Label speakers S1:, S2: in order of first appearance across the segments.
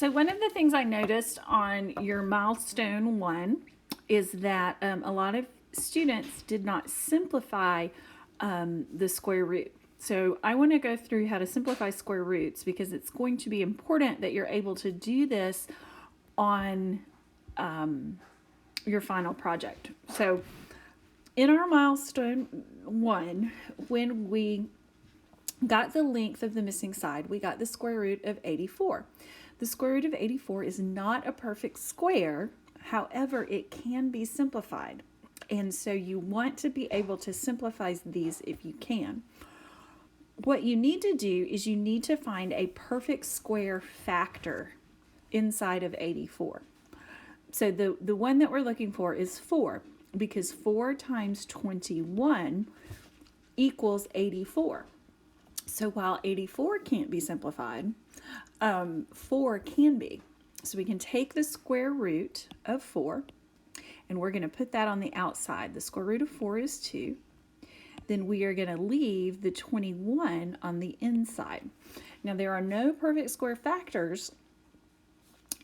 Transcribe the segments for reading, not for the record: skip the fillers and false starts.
S1: So one of the things I noticed on your milestone 1 is that a lot of students did not simplify the square root. So I want to go through how to simplify square roots because it's going to be important that you're able to do this on your final project. So in our milestone 1, when we got the length of the missing side, we got the square root of 84. The square root of 84 is not a perfect square, however, it can be simplified. And so you want to be able to simplify these if you can. What you need to do is you need to find a perfect square factor inside of 84. So the one that we're looking for is 4, because 4 times 21 equals 84. So while 84 can't be simplified, 4 can be. So we can take the square root of 4, and we're going to put that on the outside. The square root of 4 is 2. Then we are going to leave the 21 on the inside. Now there are no perfect square factors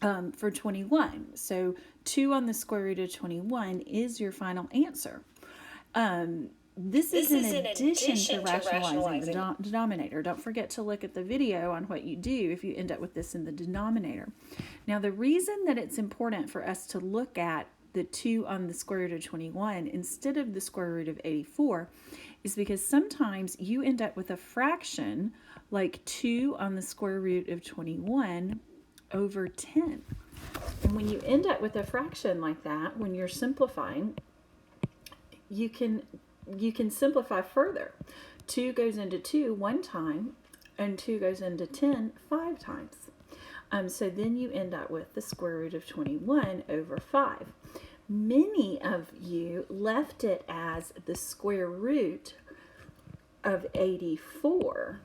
S1: for 21. So 2 on the square root of 21 is your final answer. This is in addition to rationalizing the denominator. Don't forget to look at the video on what you do if you end up with this in the denominator. Now, the reason that it's important for us to look at the 2 on the square root of 21 instead of the square root of 84 is because sometimes you end up with a fraction like 2 on the square root of 21 over 10. And when you end up with a fraction like that, when you're simplifying, you can simplify further. 2 goes into 2 one time, and 2 goes into 10 5 times. So then you end up with the square root of 21 over 5. Many of you left it as the square root of 84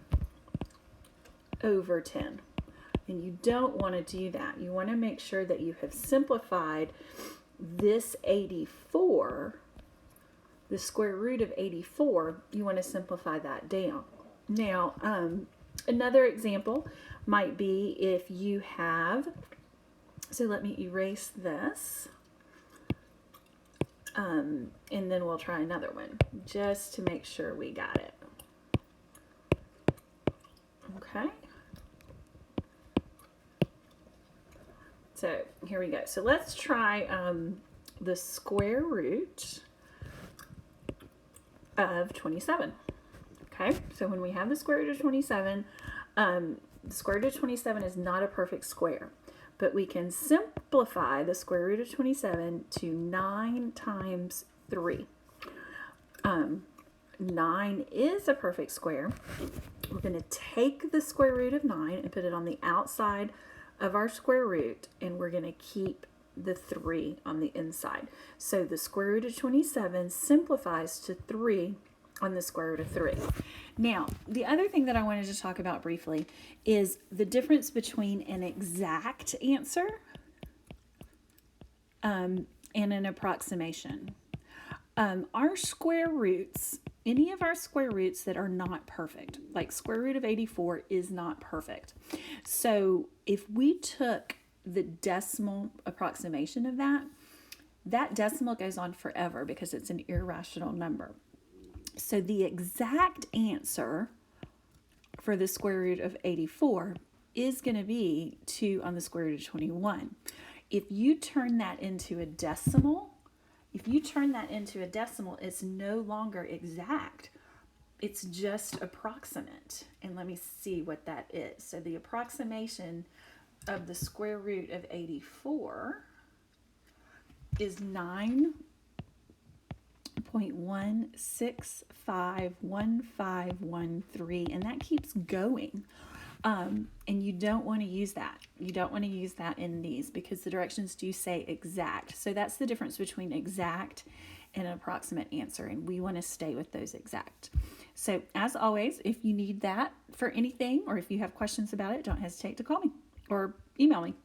S1: over 10. And you don't want to do that. You want to make sure that you have simplified this 84, the square root of 84, you want to simplify that down. Now, another example might be if you have, so let me erase this, and then we'll try another one just to make sure we got it. Okay. So here we go. So let's try the square root of 27. Okay, so when we have the square root of 27, the square root of 27 is not a perfect square, but we can simplify the square root of 27 to 9 times 3. 9 is a perfect square. We're going to take the square root of 9 and put it on the outside of our square root, and we're going to keep the 3 on the inside. So the square root of 27 simplifies to 3 on the square root of 3. Now, the other thing that I wanted to talk about briefly is the difference between an exact answer and an approximation. Our square roots, any of our square roots that are not perfect, like square root of 84 is not perfect. So if we took the decimal approximation of that decimal goes on forever because it's an irrational number. So the exact answer for the square root of 84 is going to be 2 on the square root of 21. If you turn that into a decimal, it's no longer exact. It's just approximate. And let me see what that is. So the approximation of the square root of 84 is 9.1651513, and that keeps going. And you don't want to use that. You don't want to use that in these because the directions do say exact. So that's the difference between exact and an approximate answer, and we want to stay with those exact. So as always, if you need that for anything or if you have questions about it, don't hesitate to call me or email me.